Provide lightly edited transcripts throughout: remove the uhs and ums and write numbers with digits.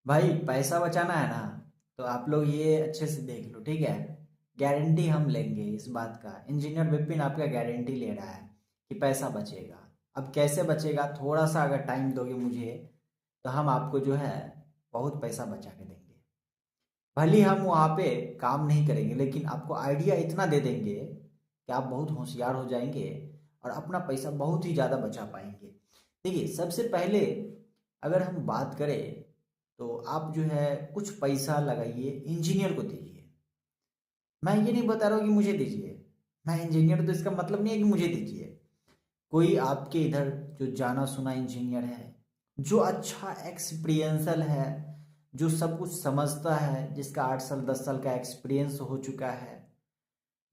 भाई पैसा बचाना है ना, तो आप लोग ये अच्छे से देख लो, ठीक है। गारंटी हम लेंगे इस बात का, इंजीनियर विपिन आपका गारंटी ले रहा है कि पैसा बचेगा। अब कैसे बचेगा, थोड़ा सा अगर टाइम दोगे मुझे तो हम आपको जो है बहुत पैसा बचा के देंगे। भले ही हम वहाँ पे काम नहीं करेंगे, लेकिन आपको आइडिया इतना दे देंगे कि आप बहुत होशियार हो जाएंगे और अपना पैसा बहुत ही ज़्यादा बचा पाएंगे। देखिए, सबसे पहले अगर हम बात करें तो आप जो है कुछ पैसा लगाइए, इंजीनियर को दीजिए। मैं ये नहीं बता रहा हूँ कि मुझे दीजिए, मैं इंजीनियर तो इसका मतलब नहीं है कि मुझे दीजिए। कोई आपके इधर जो जाना सुना इंजीनियर है, जो अच्छा एक्सपीरियंसल है, जो सब कुछ समझता है, जिसका 8 साल 10 साल का एक्सपीरियंस हो चुका है,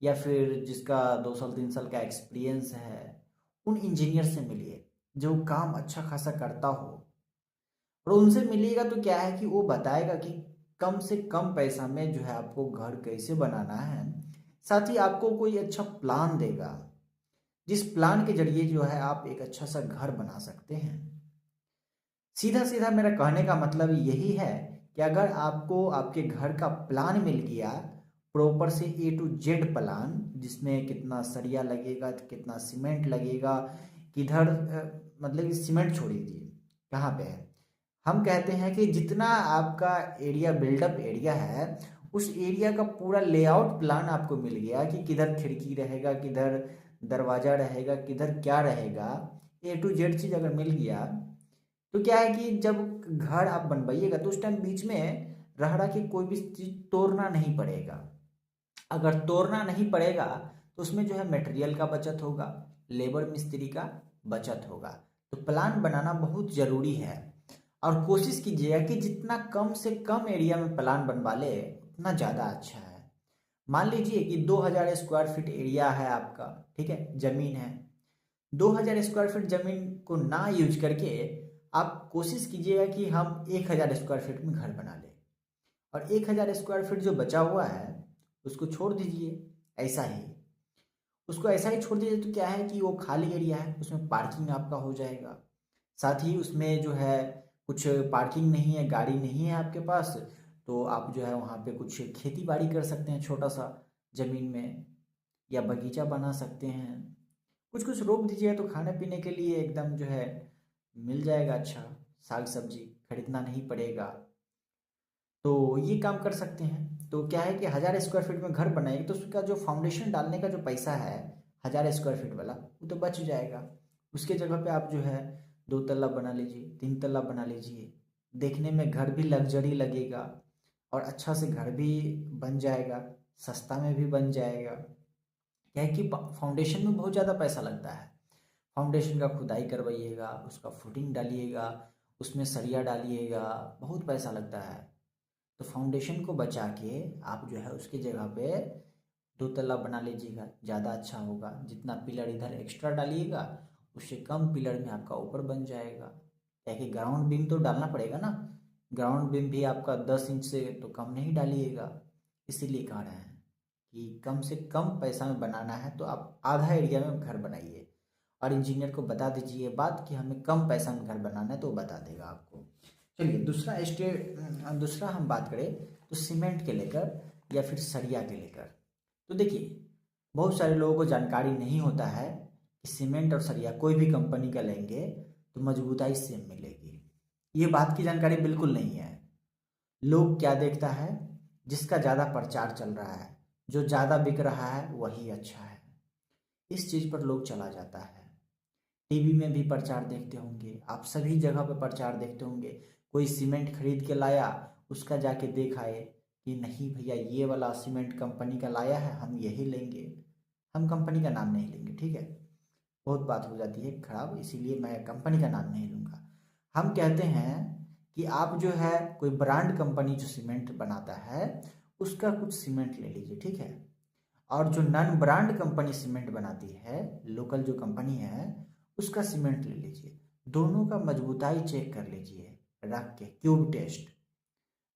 या फिर जिसका 2 साल 3 साल का एक्सपीरियंस है, उन इंजीनियर से मिलिए जो काम अच्छा खासा करता हो। और उनसे मिलिएगा तो क्या है कि वो बताएगा कि कम से कम पैसा में जो है आपको घर कैसे बनाना है। साथ ही आपको कोई अच्छा प्लान देगा, जिस प्लान के जरिए जो है आप एक अच्छा सा घर बना सकते हैं। सीधा सीधा मेरा कहने का मतलब यही है कि अगर आपको आपके घर का प्लान मिल गया, प्रॉपर से A to Z प्लान, जिसमें कितना सरिया लगेगा, कितना सीमेंट लगेगा, किधर मतलब कि सीमेंट छोड़ दीजिए, कहाँ पे है, हम कहते हैं कि जितना आपका एरिया बिल्डअप एरिया है, उस एरिया का पूरा लेआउट प्लान आपको मिल गया कि किधर खिड़की रहेगा, किधर दरवाजा रहेगा, किधर क्या रहेगा। A to Z चीज़ अगर मिल गया तो क्या है कि जब घर आप बनवाइएगा तो उस टाइम बीच में रह रहा कि कोई भी चीज़ तोड़ना नहीं पड़ेगा। अगर तोड़ना नहीं पड़ेगा तो उसमें जो है मटेरियल का बचत होगा, लेबर मिस्त्री का बचत होगा। तो प्लान बनाना बहुत ज़रूरी है, और कोशिश कीजिएगा कि जितना कम से कम एरिया में प्लान बनवा ले उतना ज़्यादा अच्छा है। मान लीजिए कि 2000 स्क्वायर फीट एरिया है आपका, ठीक है, ज़मीन है। 2000 स्क्वायर फीट ज़मीन को ना यूज करके आप कोशिश कीजिएगा कि हम 1000 स्क्वायर फीट में घर बना लें, और 1000 स्क्वायर फीट जो बचा हुआ है उसको छोड़ दीजिए ऐसा ही। उसको ऐसा ही छोड़ दीजिए तो क्या है कि वो खाली एरिया है, उसमें पार्किंग आपका हो जाएगा। साथ ही उसमें जो है कुछ पार्किंग नहीं है, गाड़ी नहीं है आपके पास, तो आप जो है वहाँ पे कुछ खेती बाड़ी कर सकते हैं छोटा सा ज़मीन में, या बगीचा बना सकते हैं। कुछ कुछ रोक दीजिए तो खाने पीने के लिए एकदम जो है मिल जाएगा अच्छा, साग सब्जी खरीदना नहीं पड़ेगा। तो ये काम कर सकते हैं। तो क्या है कि 1000 स्क्वायर फीट में घर बनाएंगे तो उसका जो फाउंडेशन डालने का जो पैसा है 1000 स्क्वायर फीट वाला, वो तो बच जाएगा। उसके जगह पे आप जो है 2 तल्ला बना लीजिए, 3 तल्ला बना लीजिए। देखने में घर भी लग्जरी लगेगा और अच्छा से घर भी बन जाएगा, सस्ता में भी बन जाएगा। क्या है कि फाउंडेशन में बहुत ज़्यादा पैसा लगता है। फाउंडेशन का खुदाई करवाइएगा, उसका फुटिंग डालिएगा, उसमें सरिया डालिएगा, बहुत पैसा लगता है। तो फाउंडेशन को बचा के आप जो है उसकी जगह पे 2 तल्ला बना लीजिएगा, ज़्यादा अच्छा होगा। जितना पिलर इधर एक्स्ट्रा डालिएगा उससे कम पिलर में आपका ऊपर बन जाएगा। क्या है कि ग्राउंड बीम तो डालना पड़ेगा ना, ग्राउंड बीम भी आपका 10 इंच से तो कम नहीं डालिएगा। इसीलिए कह रहे हैं कि कम से कम पैसा में बनाना है तो आप आधा एरिया में घर बनाइए, और इंजीनियर को बता दीजिए ये बात कि हमें कम पैसा में घर बनाना है तो वो बता देगा आपको। चलिए, दूसरा हम बात करें तो सीमेंट के लेकर या फिर सरिया के लेकर। तो देखिए, बहुत सारे लोगों को जानकारी नहीं होता है कि सीमेंट और सरिया कोई भी कंपनी का लेंगे तो मजबूताई सेम मिलेगी। ये बात की जानकारी बिल्कुल नहीं है। लोग क्या देखता है, जिसका ज़्यादा प्रचार चल रहा है, जो ज़्यादा बिक रहा है वही अच्छा है, इस चीज़ पर लोग चला जाता है। टीवी में भी प्रचार देखते होंगे आप, सभी जगह पे प्रचार देखते होंगे। कोई सीमेंट खरीद के लाया, उसका जाके देखाए कि नहीं भैया ये वाला सीमेंट कंपनी का लाया है, हम यही लेंगे। हम कंपनी का नाम नहीं लेंगे, ठीक है, बहुत बात हो जाती है खराब, इसीलिए मैं कंपनी का नाम नहीं लूँगा। हम कहते हैं कि आप जो है कोई ब्रांड कंपनी जो सीमेंट बनाता है उसका कुछ सीमेंट ले लीजिए, ठीक है। और जो नॉन ब्रांड कंपनी सीमेंट बनाती है, लोकल जो कंपनी है, उसका सीमेंट ले लीजिए। दोनों का मजबूताई चेक कर लीजिए रख के, क्यूब टेस्ट।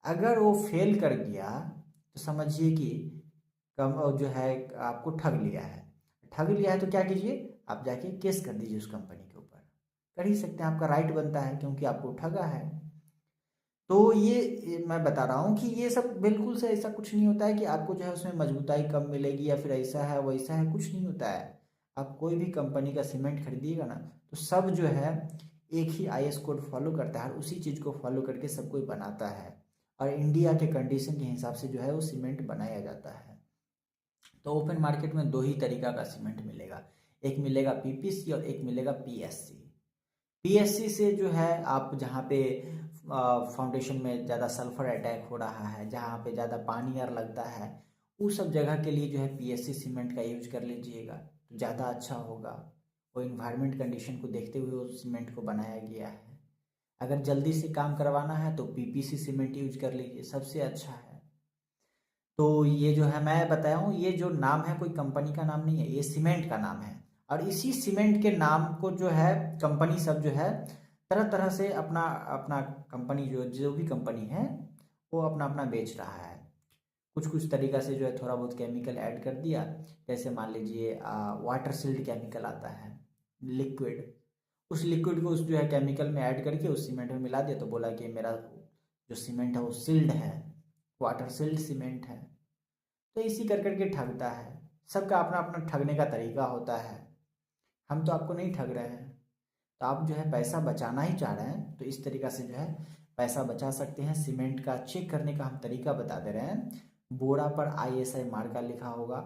अगर वो फेल कर गया तो समझिए कि कम जो है आपको ठग लिया है। ठग लिया है तो क्या कीजिए, आप जाके केस कर दीजिए उस कंपनी के ऊपर। कर ही सकते हैं, आपका राइट बनता है क्योंकि आपको ठगा है। तो ये मैं बता रहा हूँ कि ये सब बिल्कुल से ऐसा कुछ नहीं होता है कि आपको जो है उसमें मजबूताई कम मिलेगी या फिर ऐसा है वैसा है, कुछ नहीं होता है। आप कोई भी कंपनी का सीमेंट खरीदिएगा ना, तो सब जो है एक ही आईएस कोड फॉलो करता है और उसी चीज़ को फॉलो करके सब कोई बनाता है, और इंडिया के कंडीशन के हिसाब से जो है वो सीमेंट बनाया जाता है। तो ओपन मार्केट में दो ही तरीका का सीमेंट मिलेगा, एक मिलेगा पीपीसी और एक मिलेगा पीएससी। पीएससी से जो है आप जहाँ पे फाउंडेशन में ज़्यादा सल्फर अटैक हो रहा है, जहाँ पे ज़्यादा पानी यार लगता है, उस सब जगह के लिए जो है पीएससी सीमेंट का यूज कर लीजिएगा तो ज़्यादा अच्छा होगा। वो इन्वायरमेंट कंडीशन को देखते हुए उस सीमेंट को बनाया गया है। अगर जल्दी से काम करवाना है तो पीपीसी सीमेंट यूज कर लीजिए, सबसे अच्छा है। तो ये जो है मैं बताया हूँ, ये जो नाम है कोई कंपनी का नाम नहीं है, ये सीमेंट का नाम है। और इसी सीमेंट के नाम को जो है कंपनी सब जो है तरह तरह से अपना अपना कंपनी जो जो भी कंपनी है वो अपना अपना बेच रहा है। कुछ कुछ तरीका से जो है थोड़ा बहुत केमिकल ऐड कर दिया, जैसे मान लीजिए वाटर सील्ड केमिकल आता है लिक्विड, उस लिक्विड को उस जो है केमिकल में ऐड करके उस सीमेंट में मिला दिया, तो बोला कि मेरा जो सीमेंट है वो सील्ड है, वाटर सील्ड सीमेंट है। तो इसी कर करके ठगता है। सबका अपना अपना ठगने का तरीका होता है। हम तो आपको नहीं ठग रहे हैं। तो आप जो है पैसा बचाना ही चाह रहे हैं तो इस तरीका से जो है पैसा बचा सकते हैं। सीमेंट का चेक करने का हम तरीका बता दे रहे हैं। बोरा पर आईएसआई मार्का लिखा होगा,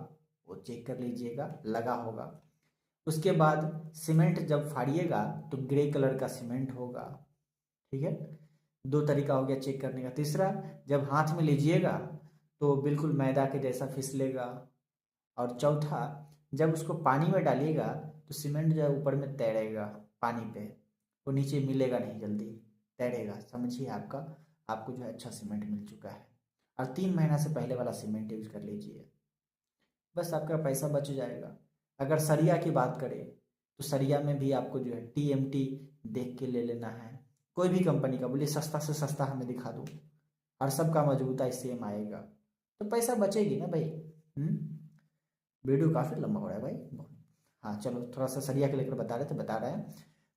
वो चेक कर लीजिएगा, लगा होगा। उसके बाद सीमेंट जब फाड़िएगा तो ग्रे कलर का सीमेंट होगा, ठीक है। दो तरीका हो गया चेक करने का। तीसरा, जब हाथ में लीजिएगा तो बिल्कुल मैदा के जैसा फिसलेगा। और चौथा, जब उसको पानी में डालिएगा तो सीमेंट जो है ऊपर में तैरेगा पानी पे, वो नीचे मिलेगा नहीं, जल्दी तैरेगा। समझिए आपका आपको जो है अच्छा सीमेंट मिल चुका है। और 3 महीना से पहले वाला सीमेंट यूज कर लीजिए, बस आपका पैसा बच जाएगा। अगर सरिया की बात करें तो सरिया में भी आपको जो है टीएमटी देख के ले लेना है। कोई भी कंपनी का बोलिए सस्ता से सस्ता हमें दिखा दो, और सबका मजबूता सेम आएगा, तो पैसा बचेगी ना भाई। वीडियो काफ़ी लंबा हो रहा है भाई। हाँ चलो, थोड़ा सा सरिया के लेकर बता रहे हैं।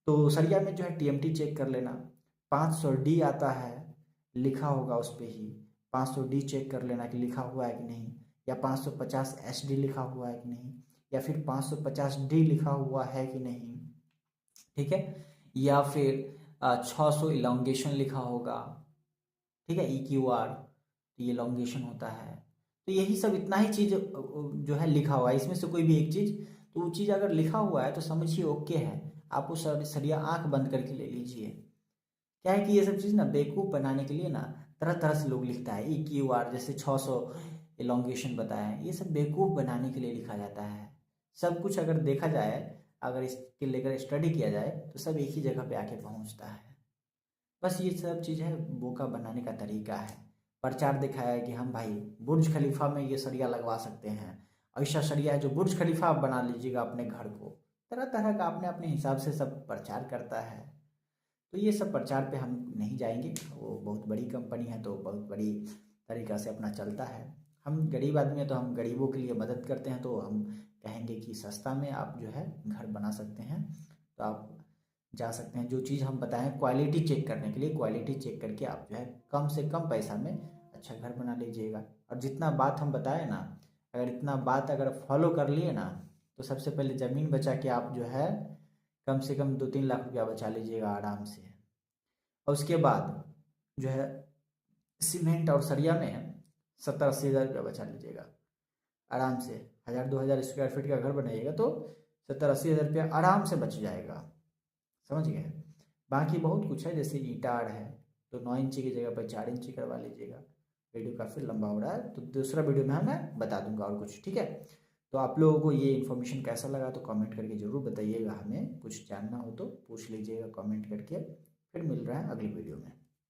तो सरिया में जो है टीएमटी चेक कर लेना। 500D आता है, लिखा होगा उस पर ही। 500D चेक कर लेना कि लिखा हुआ है कि नहीं, या 550 SD लिखा हुआ है कि नहीं, या फिर 550D लिखा हुआ है कि नहीं, ठीक है। या फिर 600 इलांगेशन लिखा होगा, ठीक है। EQR, तो ये इलांगेशन होता है। तो यही सब इतना ही चीज़ जो है लिखा हुआ है, इसमें से कोई भी एक चीज़, तो वो चीज़ अगर लिखा हुआ है तो समझिए ओके है। आप वो सरिया आंख बंद करके ले लीजिए। क्या है कि ये सब चीज़ ना बेवकूफ़ बनाने के लिए ना तरह तरह से लोग लिखता है। EQR जैसे 600 इलांगेशन बताएं, ये सब बेवकूफ़ बनाने के लिए लिखा जाता है। सब कुछ अगर देखा जाए, अगर इसके लेकर स्टडी किया जाए तो सब एक ही जगह पे आके पहुंचता है। बस ये सब चीज़ है बोका बनाने का तरीका है। प्रचार दिखाया है कि हम भाई बुर्ज खलीफा में ये सरिया लगवा सकते हैं, ऐसा सरिया है जो बुर्ज खलीफा आप बना लीजिएगा अपने घर को। तरह तरह का अपने अपने हिसाब से सब प्रचार करता है। तो ये सब प्रचार पे हम नहीं जाएंगे, वो बहुत बड़ी कंपनी है तो बहुत बड़ी तरीका से अपना चलता है। हम गरीब आदमी हैं तो हम गरीबों के लिए मदद करते हैं, तो हम कहेंगे कि सस्ता में आप जो है घर बना सकते हैं। तो आप जा सकते हैं। जो चीज़ हम बताएं क्वालिटी चेक करने के लिए, क्वालिटी चेक करके आप जो है कम से कम पैसा में अच्छा घर बना लीजिएगा। और जितना बात हम बताए ना, अगर इतना बात अगर फॉलो कर लिए ना, तो सबसे पहले ज़मीन बचा के आप जो है कम से कम 2-3 लाख रुपया बचा लीजिएगा आराम से। और उसके बाद जो है सीमेंट और सरिया में 70-80 हज़ार रुपया बचा लीजिएगा आराम से। 1000-2000 स्क्वायर फीट का घर बनाइएगा तो 70-80 हज़ार रुपया आराम से बच जाएगा, समझ गए। बाकी बहुत कुछ है, जैसे ईंटाड़ है तो 9 इंची की जगह पर 4 इंची करवा लीजिएगा। वीडियो काफ़ी लंबा हो रहा है तो दूसरा वीडियो में मैं बता दूंगा और कुछ, ठीक है। तो आप लोगों को ये इन्फॉर्मेशन कैसा लगा तो कमेंट करके ज़रूर बताइएगा। हमें कुछ जानना हो तो पूछ लीजिएगा कमेंट करके। फिर मिल रहा है अगली वीडियो में।